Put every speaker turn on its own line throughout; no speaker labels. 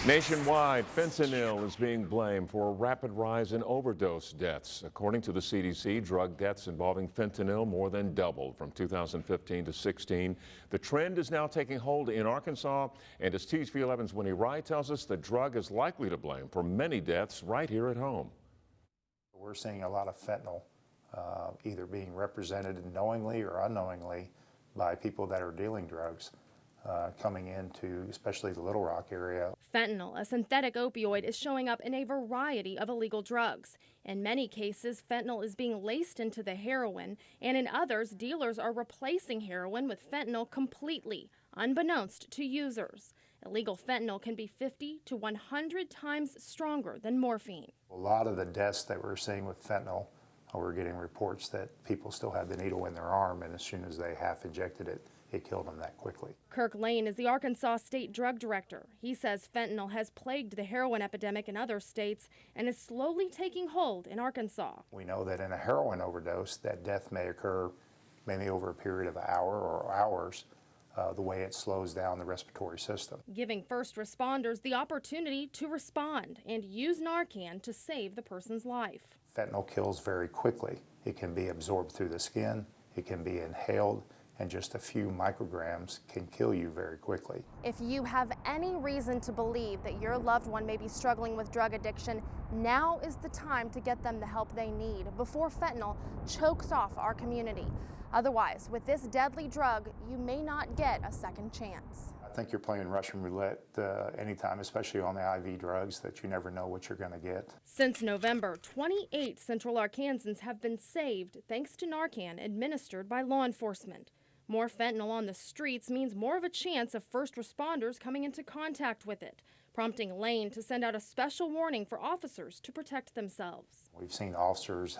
Nationwide, fentanyl is being blamed for a rapid rise in overdose deaths. According to the CDC, drug deaths involving fentanyl more than doubled from 2015 to 16. The trend is now taking hold in Arkansas, and as TV11's Winnie Wright tells us, the drug is likely to blame for many deaths right here at home.
We're seeing a lot of fentanyl either being represented knowingly or unknowingly by people that are dealing drugs. Coming into especially the Little Rock area.
Fentanyl, a synthetic opioid, is showing up in a variety of illegal drugs. In many cases, fentanyl is being laced into the heroin, and in others, dealers are replacing heroin with fentanyl completely, unbeknownst to users. Illegal fentanyl can be 50 to 100 times stronger than morphine.
A lot of the deaths that we're seeing with fentanyl, we're getting reports that people still have the needle in their arm, and as soon as they half injected it, it killed them that quickly.
Kirk Lane is the Arkansas State Drug Director. He says fentanyl has plagued the heroin epidemic in other states and is slowly taking hold in Arkansas.
We know that in a heroin overdose, that death may occur maybe over a period of an hour or hours, the way it slows down the respiratory system.
Giving first responders the opportunity to respond and use Narcan to save the person's life.
Fentanyl kills very quickly. It can be absorbed through the skin, it can be inhaled, and just a few micrograms can kill you very quickly.
If you have any reason to believe that your loved one may be struggling with drug addiction, now is the time to get them the help they need before fentanyl chokes off our community. Otherwise, with this deadly drug, you may not get a second chance.
I think you're playing Russian roulette anytime, especially on the IV drugs, that you never know what you're going to get.
Since November, 28 Central Arkansans have been saved thanks to Narcan administered by law enforcement. More fentanyl on the streets means more of a chance of first responders coming into contact with it, prompting Lane to send out a special warning for officers to protect themselves.
We've seen officers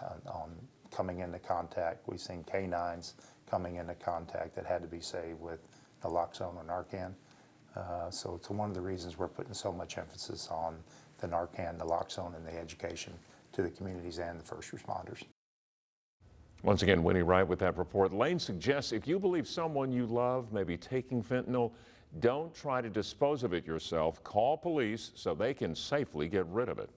coming into contact. We've seen canines coming into contact that had to be saved with naloxone or Narcan. So it's one of the reasons we're putting so much emphasis on the Narcan, naloxone, and the education to the communities and the first responders.
Once again, Winnie Wright with that report. Lane suggests if you believe someone you love may be taking fentanyl, don't try to dispose of it yourself. Call police so they can safely get rid of it.